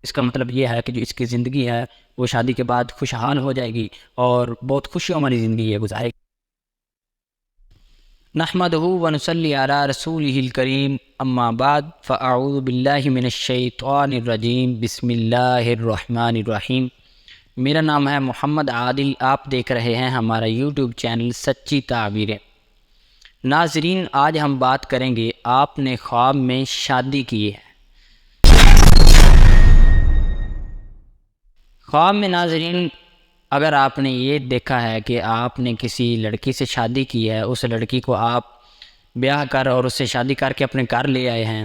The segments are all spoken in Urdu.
اس کا مطلب یہ ہے کہ جو اس کی زندگی ہے وہ شادی کے بعد خوشحال ہو جائے گی اور بہت خوشیوں والی زندگی یہ گزارے گی۔ نحمدہ ونصلی علی رسولہ الکریم، اما بعد فاعوذ باللہ من الشیطان الرجیم، بسم اللہ الرحمن الرحیم۔ میرا نام ہے محمد عادل، آپ دیکھ رہے ہیں ہمارا یوٹیوب چینل سچی تعبیریں۔ ناظرین، آج ہم بات کریں گے آپ نے خواب میں شادی کی ہے۔ خواب میں ناظرین اگر آپ نے یہ دیکھا ہے کہ آپ نے کسی لڑکی سے شادی کی ہے، اس لڑکی کو آپ بیاہ کر اور اس سے شادی کر کے اپنے گھر لے آئے ہیں،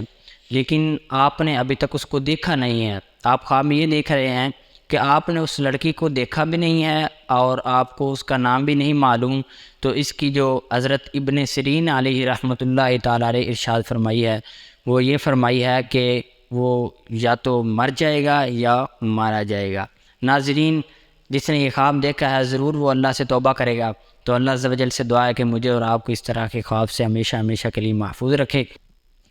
لیکن آپ نے ابھی تک اس کو دیکھا نہیں ہے، آپ خواب میں یہ دیکھ رہے ہیں کہ آپ نے اس لڑکی کو دیکھا بھی نہیں ہے اور آپ کو اس کا نام بھی نہیں معلوم، تو اس کی جو حضرت ابن سیرین علیہ رحمۃ اللہ تعالیٰ علیہ ارشاد فرمائی ہے وہ یہ فرمائی ہے کہ وہ یا تو مر جائے گا یا مارا جائے گا۔ ناظرین، جس نے یہ خواب دیکھا ہے ضرور وہ اللہ سے توبہ کرے گا، تو اللہ عز و جل سے دعا ہے کہ مجھے اور آپ کو اس طرح کے خواب سے ہمیشہ ہمیشہ کے لیے محفوظ رکھے۔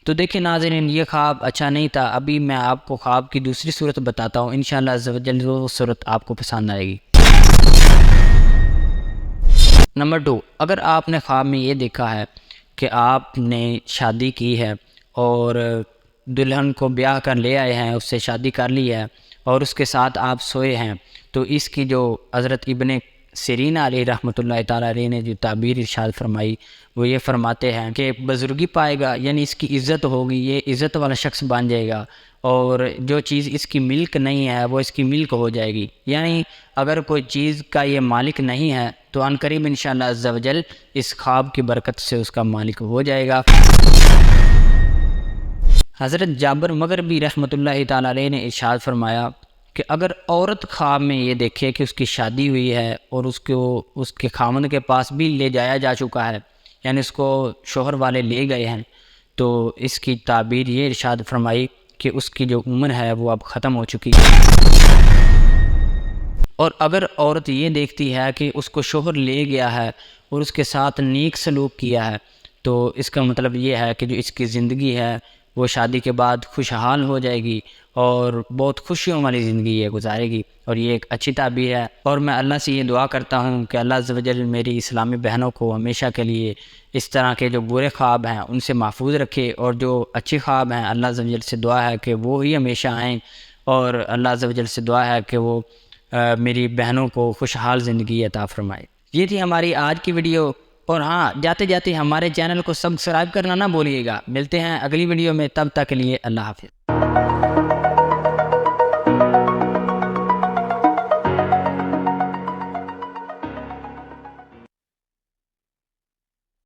تو دیکھیں ناظرین، یہ خواب اچھا نہیں تھا، ابھی میں آپ کو خواب کی دوسری صورت بتاتا ہوں، انشاءاللہ عز و جل وہ صورت آپ کو پسند آئے گی۔ نمبر 2، اگر آپ نے خواب میں یہ دیکھا ہے کہ آپ نے شادی کی ہے اور دلہن کو بیاہ کر لے آئے ہیں، اس سے شادی کر لی ہے اور اس کے ساتھ آپ سوئے ہیں، تو اس کی جو حضرت ابن سیرین علیہ رحمۃ اللہ تعالیٰ علیہ نے جو تعبیر ارشاد فرمائی وہ یہ فرماتے ہیں کہ بزرگی پائے گا، یعنی اس کی عزت ہوگی، یہ عزت والا شخص بن جائے گا، اور جو چیز اس کی ملک نہیں ہے وہ اس کی ملک ہو جائے گی، یعنی اگر کوئی چیز کا یہ مالک نہیں ہے تو عن قریب انشاءاللہ عز و جل اس خواب کی برکت سے اس کا مالک ہو جائے گا۔ حضرت جابر مغربی رحمۃ اللہ تعالیٰ علیہ نے ارشاد فرمایا کہ اگر عورت خواب میں یہ دیکھے کہ اس کی شادی ہوئی ہے اور اس کے خاوند کے پاس بھی لے جایا جا چکا ہے، یعنی اس کو شوہر والے لے گئے ہیں، تو اس کی تعبیر یہ ارشاد فرمائی کہ اس کی جو عمر ہے وہ اب ختم ہو چکی ہے۔ اور اگر عورت یہ دیکھتی ہے کہ اس کو شوہر لے گیا ہے اور اس کے ساتھ نیک سلوک کیا ہے، تو اس کا مطلب یہ ہے کہ جو اس کی زندگی ہے وہ شادی کے بعد خوشحال ہو جائے گی اور بہت خوشیوں والی زندگی یہ گزارے گی، اور یہ ایک اچھی تعبیر ہے۔ اور میں اللہ سے یہ دعا کرتا ہوں کہ اللہ عز و جل میری اسلامی بہنوں کو ہمیشہ کے لیے اس طرح کے جو برے خواب ہیں ان سے محفوظ رکھے، اور جو اچھے خواب ہیں اللہ عز و جل سے دعا ہے کہ وہ ہی ہمیشہ آئیں، اور اللہ عز و جل سے دعا ہے کہ وہ میری بہنوں کو خوشحال زندگی عطا فرمائے۔ یہ تھی ہماری آج کی ویڈیو، اور ہاں جاتے جاتے ہمارے چینل کو سبسکرائب کرنا نہ بھولیے گا۔ ملتے ہیں اگلی ویڈیو میں، تب تک کے لیے اللہ حافظ۔